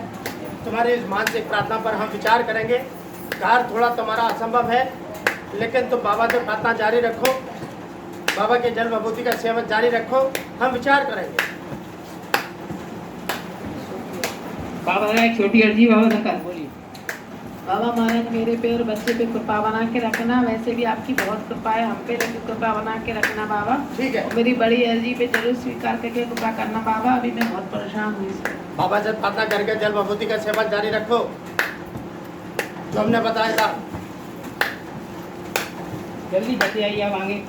Speaker 3: तुम्हारी इस मानसिक प्रार्थना पर हम विचार करेंगे। कार्य थोड़ा तुम्हारा असंभव है, लेकिन तुम बाबा से प्रार्थना जारी रखो, बाबा के जल भभूति का सेवन जारी रखो, हम विचार करेंगे।
Speaker 1: बाबा सरकार एक छोटी अर्जी बाबा सरकार बोलिए।
Speaker 11: बाबा महाराज मेरे पे और बच्चे पे कृपा बना के रखना, वैसे भी आपकी बहुत कृपा है, हम पे लेकिन कृपा बना के रखना बाबा।
Speaker 3: ठीक है,
Speaker 11: मेरी बड़ी अर्जी पे जरूर स्वीकार करके कृपा करना बाबा, अभी मैं बहुत परेशान हूँ इससे।
Speaker 3: बाबा से प्रार्थना करके जल भभूति का सेवन जारी रखो, जो हमने बताया था।
Speaker 1: जल्दी जल्दी आइए आप आगे।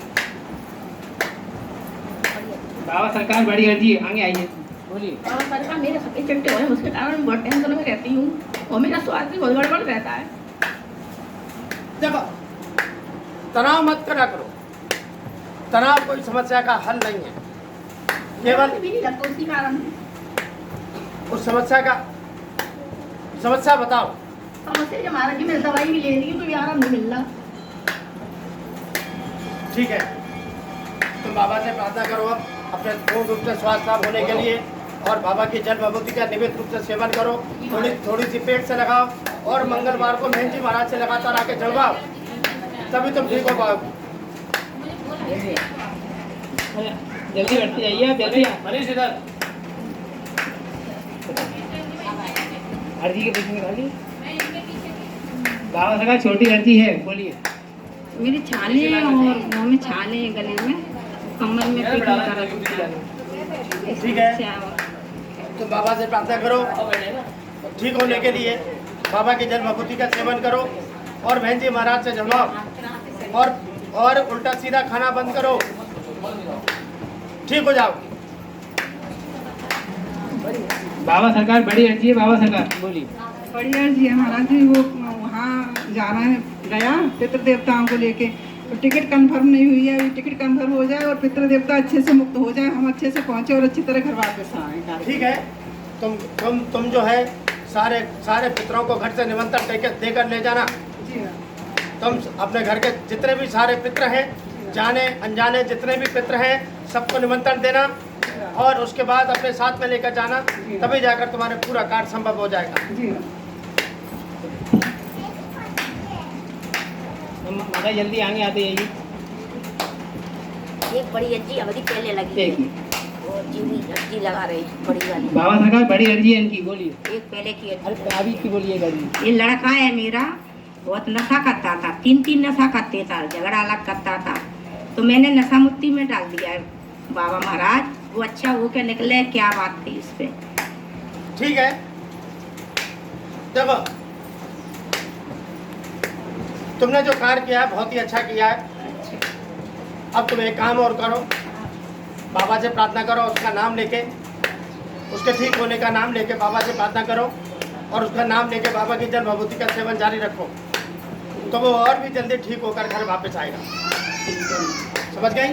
Speaker 1: बाबा सरकार बड़ी अर्जी है, आगे आइए बोलिए।
Speaker 2: बाबा सरकार मेरे सफेद चट्टे हो रहे हैं, उसके कारण मैं बहुत टेंशन में रहती हूँ और मेरा स्वास्थ्य भी बहुत गड़बड़ रहता है।
Speaker 3: देखो, तनाव मत करा करो, तनाव कोई समस्या का हल नहीं है, केवल
Speaker 2: भी नहीं लगता उसी कारण।
Speaker 3: उस समस्या बताओ।
Speaker 2: समस्या ये महाराज जी, मैं दवाई भी ले रही हूँ तो भी आराम नहीं मिल रहा।
Speaker 3: ठीक है, तुम बाबा से प्रार्थना करो अब अपने पूर्ण रूप से स्वास्थ्य लाभ होने के लिए, और बाबा की जल भभूति का नियमित रूप से सेवन करो, थोड़ी सी पेट से लगाओ और मंगलवार को महंजी महाराज से लगातार आके जलवाओ, तभी तुम ठीक हो पाओगे।
Speaker 1: जल्दी बैठते जाइए आप, जल्दी
Speaker 3: इधर
Speaker 1: अर्जी के बीच में निकालिए। बाबा सरकार छोटी अर्जी है बोलिए।
Speaker 5: मेरी छाले और मुँह में छाले हैं, गले में, कमर में पीठ में दर्द होता है।
Speaker 3: ठीक है, तो बाबा से प्रार्थना करो ठीक होने के लिए, बाबा की जल भभूति का सेवन करो और बहन जी महाराज से जलवाओ और उल्टा सीधा खाना बंद करो, ठीक हो जाओगी।
Speaker 1: बाबा सरकार बड़ी अर्जी है बाबा सरकार बोलिए।
Speaker 12: बड़ी अर्जी है महाराज जी, वो वहाँ जाना है, गया पितृ देवताओं को लेके, तो टिकट कंफर्म नहीं हुई है, टिकट कंफर्म हो जाए और पितृ देवता अच्छे से मुक्त हो जाए, हम अच्छे से पहुँचे और अच्छी तरह घर वापस आए।
Speaker 3: ठीक है, तुम जो है सारे पितरों को घर से निमंत्रण देकर ले जाना। तुम अपने घर के जितने भी सारे पितर हैं जाने अनजाने जितने भी पितर हैं सबको निमंत्रण देना और उसके बाद अपने साथ में लेकर जाना, तभी जाकर तुम्हारे पूरा कार्य संभव हो जाएगा।
Speaker 12: जी
Speaker 10: माता जल्दी आगे आते जाइए।
Speaker 13: एक बड़ी अच्छी अवधि पहले लगी है, वो जीवी अच्छी लगा रही बड़ी वाली।
Speaker 10: बाबा सरकार बड़ी अर्जी है इनकी, बोलिए।
Speaker 13: एक पहले की
Speaker 10: अरे अभी की बोलिए अर्जी।
Speaker 13: ये लड़का है मेरा, बहुत नशा करता था, 3 नशा करते था, झगड़ा अलग करता था, तो मैंने नशा मुक्ति में डाल दिया है बाबा महाराज। वो अच्छा हो के निकले, क्या बात थी इस पे।
Speaker 3: ठीक है, देखो तुमने जो कार्य किया है बहुत ही अच्छा किया है। अब तुम एक काम और करो, बाबा से प्रार्थना करो, उसका नाम लेके, उसके ठीक होने का नाम लेके बाबा से प्रार्थना करो और उसका नाम लेके बाबा की जल भभूति का सेवन जारी रखो, तो वो और भी जल्दी ठीक होकर घर वापस आएगा। समझ गई?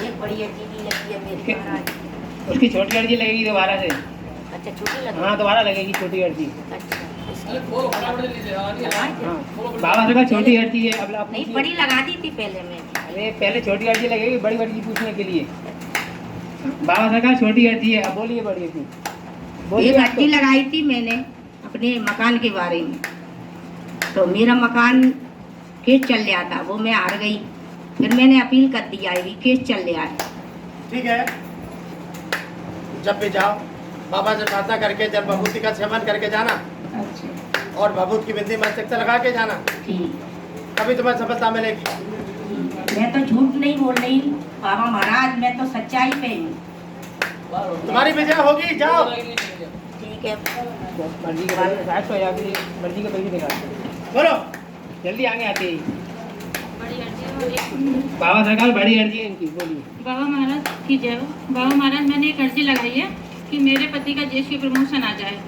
Speaker 13: एक बड़ी अच्छी लगती है मेरी महाराज।
Speaker 10: उसकी छोटी अर्जी लगेगी दोबारा से।
Speaker 13: अच्छा छोटी लगती?
Speaker 10: हाँ दोबारा लगेगी छोटी अर्जी।
Speaker 13: अच्छा
Speaker 10: बाबा सरकार छोटी अर्जी है, अब आप
Speaker 13: नहीं बड़ी लगा दी थी पहले मैं।
Speaker 10: अरे पहले छोटी अर्जी लगेगी, बड़ी अर्जी पूछने के लिए। बाबा सरकार छोटी अर्जी है, अब बोलिए बड़ी अर्जी।
Speaker 13: एक अर्जी लगाई थी मैंने अपने मकान के बारे में, तो मेरा मकान केस चल रहा था, वो मैं हार गई, फिर मैंने अपील कर दिया है, केस चल रहा है।
Speaker 3: ठीक है, जब भी जाओ बाबा से प्रार्थना करके जल भभूति का सेवन करके जाना।
Speaker 13: अच्छा।
Speaker 3: और भभूत की बिंदी मस्तक से लगा के जाना, तभी तुम्हें सफलता मिलेगी।
Speaker 13: मैं तो झूठ नहीं बोल रही बाबा महाराज, मैं तो सच्चाई पे हूँ।
Speaker 3: तुम्हारी विजय होगी, जाओ।
Speaker 13: ठीक है,
Speaker 10: मर्जी के बाद हो जाती है, मर्जी के पैसे दिखा
Speaker 3: बोलो,
Speaker 10: जल्दी आगे आते हैं। बाबा सरकार बड़ी अर्जी है इनकी, बोलिए।
Speaker 4: बाबा महाराज की जय हो। बाबा महाराज मैंने एक अर्जी लगाई है कि मेरे पति का जेएसपी प्रमोशन आ जाए।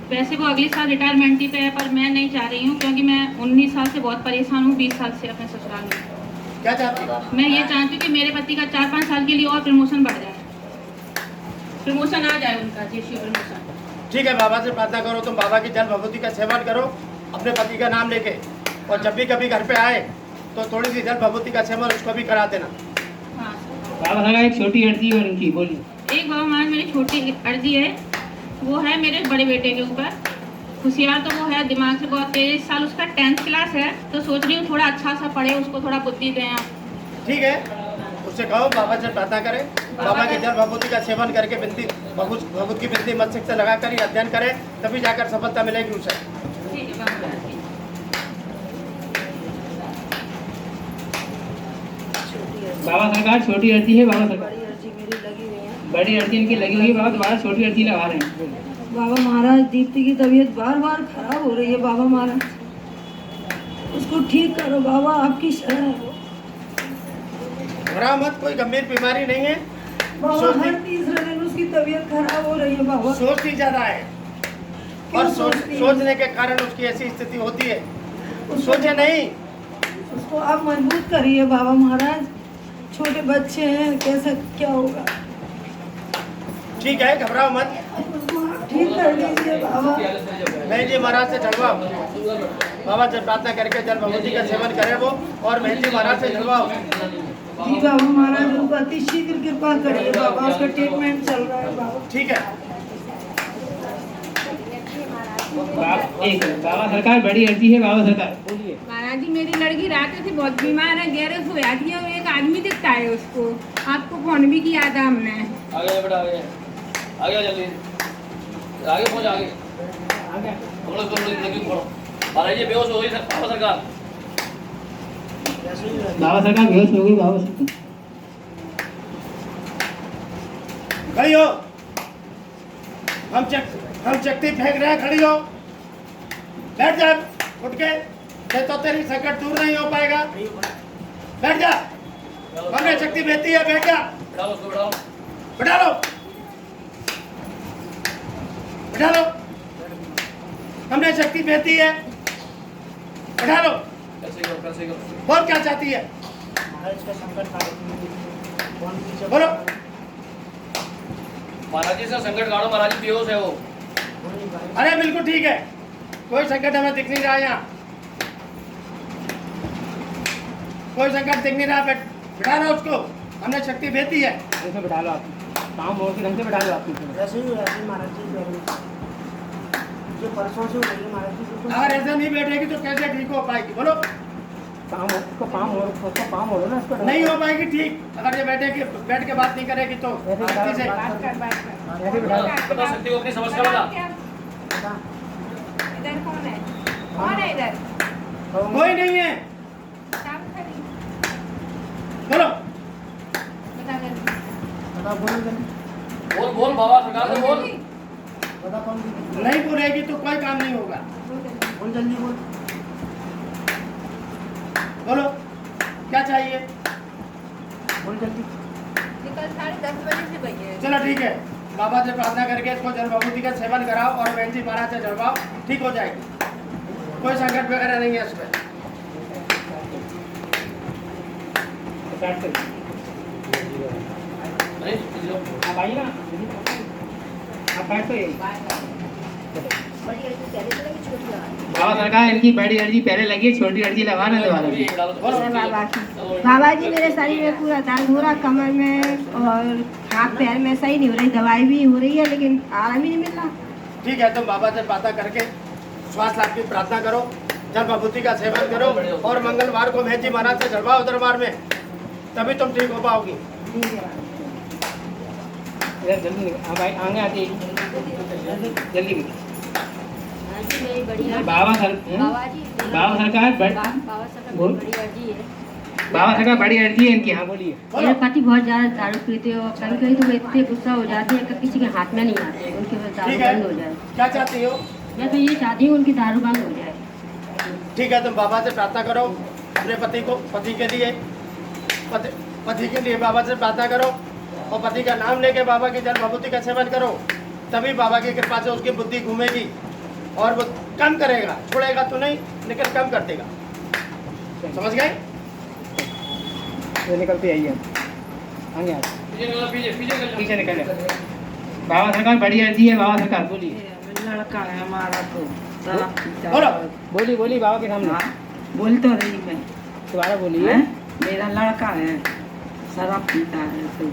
Speaker 4: वैसे वो अगले साल रिटायरमेंट पे है, पर मैं नहीं चाह रही हूँ क्योंकि मैं 19 साल से बहुत परेशान हूँ, 20 साल से अपने ससुराल में।
Speaker 3: क्या चाहती हो?
Speaker 4: मैं ये चाहती हूँ कि मेरे पति का 4-5 साल के लिए और प्रमोशन बढ़ जाए, प्रमोशन आ जाए उनका, जेएसपी प्रमोशन।
Speaker 3: ठीक है, बाबा से प्रार्थना करो, तुम बाबा की जल भभूति का सेवन करो अपने पति का नाम लेके, और जब भी कभी घर पे आए तो थोड़ी सी जल भभूति का सेवन उसको भी करा देना।
Speaker 10: बाबा सरकार एक छोटी अर्जी है इनकी, बोलिए।
Speaker 4: एक बाबा महाराज मेरी छोटी अर्जी है, वो है मेरे बड़े बेटे के ऊपर। होशियार तो वो है, दिमाग से बहुत तेज, इस साल उसका 10th क्लास है, तो सोच रही हूँ थोड़ा अच्छा सा पढ़े, उसको थोड़ा बुद्धि दें आप।
Speaker 3: ठीक है, उससे कहो बाबा से प्रार्थना करे, बाबा की जल भभूति का सेवन करके बिंदी भभूत की बिंदी मस्तक से लगा कर ही अध्ययन करे, तभी जाकर सफलता मिलेगी उसे।
Speaker 4: ठीक है बाबा महाराज।
Speaker 10: बाबा सरकार छोटी अर्जी है, बाबा सरकार
Speaker 12: बड़ी अर्जी मेरी लगी हुई है।
Speaker 10: बड़ी अर्जी इनकी लगी हुई है, बाबा दोबारा छोटी अर्जी लगा रहे हैं।
Speaker 2: बाबा महाराज दीप्ति की तबीयत बार बार खराब हो रही है, बाबा महाराज उसको ठीक करो बाबा, आपकी शरण है।
Speaker 3: घबराओ मत, कोई गंभीर बीमारी नहीं है।
Speaker 2: बाबा हर तीसरे दिन उसकी तबीयत खराब हो रही है बाबा।
Speaker 3: सोचती ज्यादा है और सोचने के कारण उसकी ऐसी स्थिति होती है, सोचे नहीं।
Speaker 2: उसको आप मजबूत करिए बाबा महाराज, छोटे बच्चे हैं, कैसे क्या होगा।
Speaker 3: ठीक है, घबराओ मत,
Speaker 2: उसको आप ठीक कर दीजिए बाबा।
Speaker 3: मैं जी महाराज से चढ़वाओ, बाबा से प्रार्थना करके जल भभूति का सेवन करे वो, और मैं जी महाराज से चढ़वाओ।
Speaker 2: जी बाबा महाराज उनको अति शीघ्र कृपा करिए बाबा, उसका ट्रीटमेंट चल रहा है बाबा।
Speaker 3: ठीक है,
Speaker 10: बाबा सरकार बड़ी अर्जी है, बाबा सरकार बोलिए।
Speaker 14: महाराज जी मेरी लड़की रात से बहुत बीमार है, गैर हो जाती है, एक आदमी दिखता है उसको, आपको फोन भी किया था हमने।
Speaker 1: आगे बेटा, आगे जल्दी आगे पहुंच, आगे महाराज जी बेहोश हो गई बाबा सरकार।
Speaker 10: बाबा सरकार बेहोश हो गई, बाबा सरकार
Speaker 3: खड़ी हो, हम चक्ति फेंक रहे हैं, खड़ी हो, बैठ जा, उठ के, नहीं तो तेरी संकट दूर नहीं हो पाएगा। बैठ जा, हमने शक्ति भेजती है, बैठ जा,
Speaker 1: बिठा लो उसको, बिठाओ,
Speaker 3: बैठा लो, बैठा लो, हमने शक्ति भेजती है, बैठा लो।
Speaker 1: कैसे करो
Speaker 3: बोल क्या चाहती है, बोलो।
Speaker 1: महाराज जी से संकट काटो, महाराज जी बेहोश है वो।
Speaker 3: अरे बिल्कुल ठीक है, कोई संकट हमें दिख नहीं रहा, यहाँ कोई संकट दिख नहीं रहा, बिठा लो उसको, हमने शक्ति भेजी है।
Speaker 6: ऐसे बिठा लो आप, पाँव मोड़ के ढंग से बिठा लो आप।
Speaker 7: ऐसे ही महाराज जी जो परसों से हो रही है महाराज जी।
Speaker 3: अगर ऐसे नहीं बैठेगी तो कैसे ठीक हो पाएगी बोलो?
Speaker 6: पाँव मोड़ो ना इसको।
Speaker 3: नहीं हो पाएगी ठीक, अगर ये बैठ के बात नहीं करेगी तो शक्ति से।
Speaker 6: ऐसे बिठा लो।
Speaker 10: शक्ति को अपनी समस्या बता।
Speaker 14: इधर कौन है? कौन है इधर?
Speaker 3: कोई नहीं है, बोलो।
Speaker 10: बोल बोल बाबा सरकार से बोल।
Speaker 3: नहीं बोलेगी तो कोई काम नहीं होगा।
Speaker 7: बोल जल्दी बोल।
Speaker 3: बोलो क्या चाहिए?
Speaker 7: बोल जल्दी।
Speaker 14: कल 10:30 बजे से भैया।
Speaker 3: चलो ठीक है, बाबा से प्रार्थना करके इसको जल भभूति का सेवन कराओ और बहन जी महाराज से जलवाओ, ठीक हो जाएगी। कोई संकट वगैरह नहीं है इसमें।
Speaker 6: आप आइए ना, आप बैठ तो यही।
Speaker 10: बाबा सरकार इनकी बड़ी अर्जी पहले लगी है, छोटी अर्जी लगाने वाले।
Speaker 5: बाबा जी मेरे शरीर में पूरा दर्द हो रहा, कमर में और हाथ पैर में सही नहीं हो रही, दवाई भी हो रही है लेकिन आराम ही नहीं मिल रहा।
Speaker 3: ठीक है, तुम बाबा से प्रार्थना करके स्वास्थ्य लाभ की प्रार्थना करो, जल भभूति का सेवन करो और मंगलवार को बहन जी महाराज से जलवाओ दरबार में, तभी तुम ठीक हो पाओगी।
Speaker 6: जल्दी आप आगे आके जल्दी। बाबा सरकार बड़ी अर्जी है इनकी। हाँ बोलिए।
Speaker 5: मेरे पति बहुत ज्यादा दारू पीते हो, कभी कभी तो इतने गुस्सा हो जाते हैं कि किसी के हाथ में नहीं आते, उनके दारू बंद हो जाए।
Speaker 3: क्या चाहती हो?
Speaker 5: मैं तो ये चाहती हूँ उनकी दारू बंद हो जाए।
Speaker 3: ठीक है, तुम बाबा से प्रार्थना करो अपने पति के लिए बाबा से प्रार्थना करो और पति का नाम लेके बाबा की जल भभूति का सेवन करो, तभी बाबा की कृपा से उसकी बुद्धि घूमेगी और वो कम करेगा, छोड़ेगा तो नहीं लेकिन कम कर देगा। समझ गए?
Speaker 6: ये निकलती आई है आगे आप पीछे निकल जाए। बाबा सरकार बड़ी अर्जी है। बाबा सरकार बोलिए।
Speaker 2: लड़का है हमारा तो
Speaker 3: बोलो।
Speaker 6: बोली बाबा के सामने।
Speaker 2: बोल तो रही मैं।
Speaker 6: दोबारा बोलिए।
Speaker 2: मेरा लड़का है, शराब पीता है, तो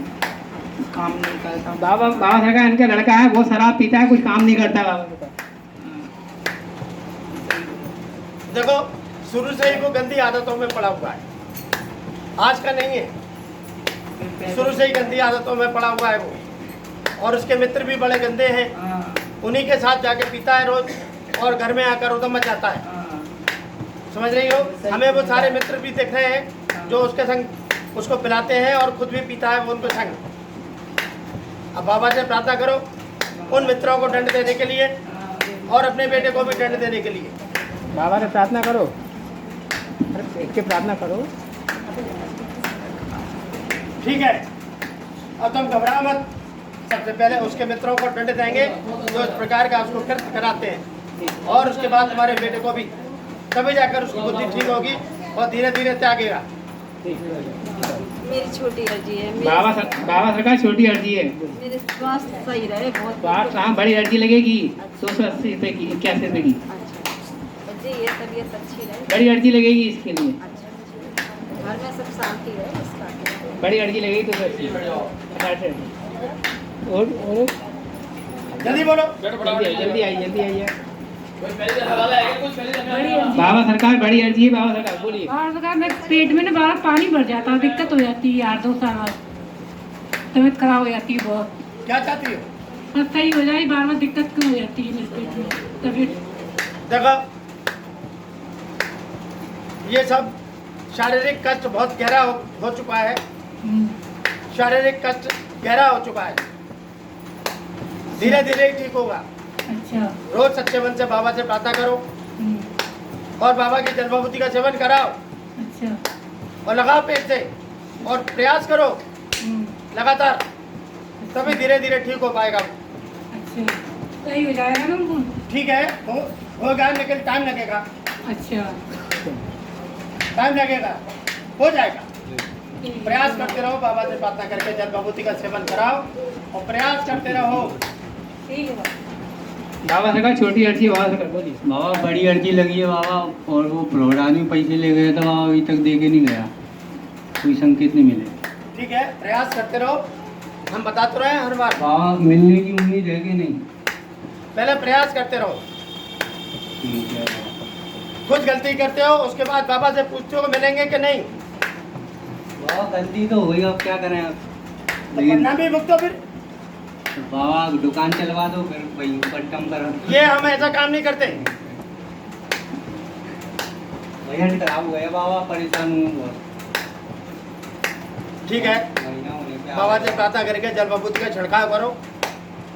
Speaker 2: काम नहीं करता।
Speaker 6: बाबा सरकार इनका लड़का है, वो शराब पीता है, कुछ काम नहीं करता। बाबा
Speaker 3: देखो शुरू से ही वो गंदी आदतों में पड़ा हुआ है, आज का नहीं है, शुरू से ही गंदी आदतों में पड़ा हुआ है वो, और उसके मित्र भी बड़े गंदे हैं, उन्हीं के साथ जाके पीता है रोज और घर में आकर उधम मचाता है। समझ रही हो? हमें वो सारे मित्र भी दिख रहे हैं जो उसके संग उसको पिलाते हैं और खुद भी पीता है वो उनके संग। अब बाबा से प्रार्थना करो उन मित्रों को दंड देने के लिए और अपने बेटे को भी दंड देने के लिए।
Speaker 6: बाबा से प्रार्थना करो, एक के प्रार्थना करो।
Speaker 3: ठीक है, अब तुम घबरा मत, सबसे पहले उसके मित्रों को दंड देंगे जो इस प्रकार का उसको कृत्य कराते हैं, और उसके बाद तुम्हारे बेटे को भी, तभी जाकर उसकी बुद्धि ठीक होगी और धीरे धीरे त्यागेगा।
Speaker 8: मेरी छोटी अर्जी है।
Speaker 6: बाबा सरकार छोटी अर्जी है।
Speaker 8: मेरे स्वास्थ्य सही रहे बहुत।
Speaker 6: स्वास्थ्य हाँ, बड़ी अर्जी लगेगी 280 रुपये की, 81 रुपये की।
Speaker 8: जी ये तबीयत अच्छी रहे।
Speaker 6: बड़ी अर्जी लगेगी इसके लिए।
Speaker 8: घर में सब शांति रहे इसका।
Speaker 6: बड़ी अर्जी लगेगी 280। और
Speaker 3: जल्दी बोलो।
Speaker 6: जल्दी आइए। बाबा सरकार बड़ी अर्जी है। बाबा सरकार बोलिए।
Speaker 5: बाबा सरकार मेरे पेट में ना बार पानी भर जाता है, दिक्कत हो जाती है यार, 2 साल बाद तबीयत खराब हो जाती है बहुत।
Speaker 3: क्या चाहती हो?
Speaker 5: बस सही हो जाए, बार दिक्कत क्यों हो जाती है मेरे पेट में तबीयत।
Speaker 3: देखो ये सब शारीरिक कष्ट बहुत गहरा हो चुका है, शारीरिक कष्ट गहरा हो चुका है, धीरे धीरे ही ठीक होगा।
Speaker 5: अच्छा।
Speaker 3: रोज सच्चे मन से बाबा से प्रार्थना करो और बाबा की जल भभूति का सेवन कराओ।
Speaker 5: अच्छा।
Speaker 3: और लगाओ पेट से और प्रयास करो लगातार, तभी धीरे धीरे ठीक हो पाएगा।
Speaker 5: अच्छा, सही हो जाएगा ना उनको?
Speaker 3: ठीक है, होगा लेकिन टाइम लगेगा।
Speaker 5: अच्छा,
Speaker 3: टाइम लगेगा, हो जाएगा। प्रयास करते रहो, बाबा से प्रार्थना करके जल भभूति का सेवन कराओ और प्रयास करते रहो।
Speaker 6: बाबा सरकार छोटी अर्जी। बाबा सरकार बोलिए।
Speaker 15: बाबा बड़ी अर्जी लगी है बाबा, और वो प्रोग्राम में पैसे ले गए थे बाबा, अभी तक दे के नहीं गया।
Speaker 6: कोई संकेत नहीं मिले।
Speaker 3: ठीक है, प्रयास करते रहो, हम बताते रहे हर बार।
Speaker 6: बाबा मिलने की उम्मीद है कि नहीं?
Speaker 3: पहले प्रयास करते रहो।
Speaker 6: ठीक है।
Speaker 3: कुछ गलती करते हो उसके बाद बाबा से पूछते हो मिलेंगे कि नहीं।
Speaker 6: बाबा गलती तो हुई, अब क्या करें आप?
Speaker 3: तो पढ़ना भी भुगतो फिर।
Speaker 6: तो बाबा दुकान चलवा दो फिर वही ऊपर कम करो।
Speaker 3: ये हम ऐसा काम नहीं करते।
Speaker 6: वजन खराब हुआ है बाबा, परेशान हूँ बहुत।
Speaker 3: ठीक है, बाबा से प्रार्थना करके जल विभूति का छिड़काव करो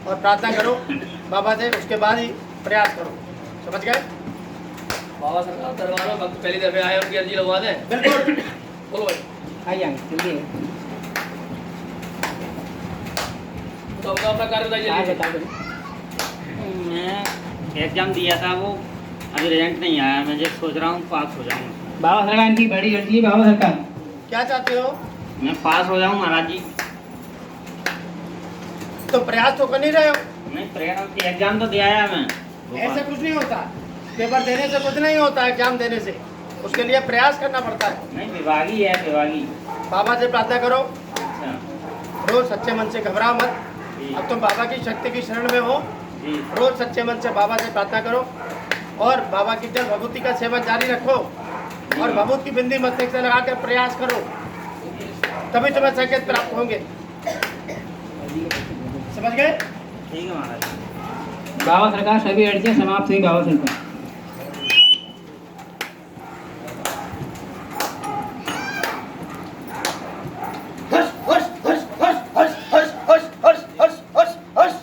Speaker 3: और प्रार्थना करो बाबा से, उसके बाद ही प्रयास करो। समझ गए?
Speaker 1: बाबा सरकार दरबार में भक्त पहली दफे आए, उनकी अर्जी लगवा दें।
Speaker 3: बिल्कुल।
Speaker 1: बोलो भाई।
Speaker 6: आइए चलिए।
Speaker 1: तो अपना कार्य बताइए।
Speaker 15: मैं एग्जाम दिया था, वो अभी रिजल्ट नहीं आया, मैं जब सोच रहा हूँ पास हो जाऊँगा।
Speaker 6: बाबा सरकार की बड़ी अर्जी है बाबा सरकार।
Speaker 3: क्या चाहते हो?
Speaker 15: मैं पास हो जाऊँ महाराज जी।
Speaker 3: तो प्रयास तो कर नहीं रहे हो।
Speaker 15: नहीं, प्रयास एग्जाम तो दिया है मैं।
Speaker 3: ऐसे कुछ नहीं होता, पेपर देने से कुछ नहीं होता, एग्जाम देने से उसके लिए प्रयास करना पड़ता है।
Speaker 15: नहीं, विभागी है विभागी।
Speaker 3: बाबा से प्रार्थना करो,
Speaker 15: अच्छा।
Speaker 3: रोज सच्चे मन से घबराओ मत। अब तुम बाबा की शक्ति की शरण में हो, रोज सच्चे मन से बाबा से प्रार्थना करो और बाबा की जल विभूति का सेवन जारी रखो और विभूति की बिंदी मस्तक से लगाकर प्रयास करो, तभी तुम्हें संकेत प्राप्त होंगे। समझ गए?
Speaker 15: ठीक है महाराज।
Speaker 6: बाबा सरकार सभी अर्जियाँ समाप्त हुई बाबा सरकार।
Speaker 3: हर्ष हर्ष हर्ष हर्ष हर्ष हर्ष हर्ष हर्ष हर्ष हर्ष हर्ष।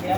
Speaker 6: क्या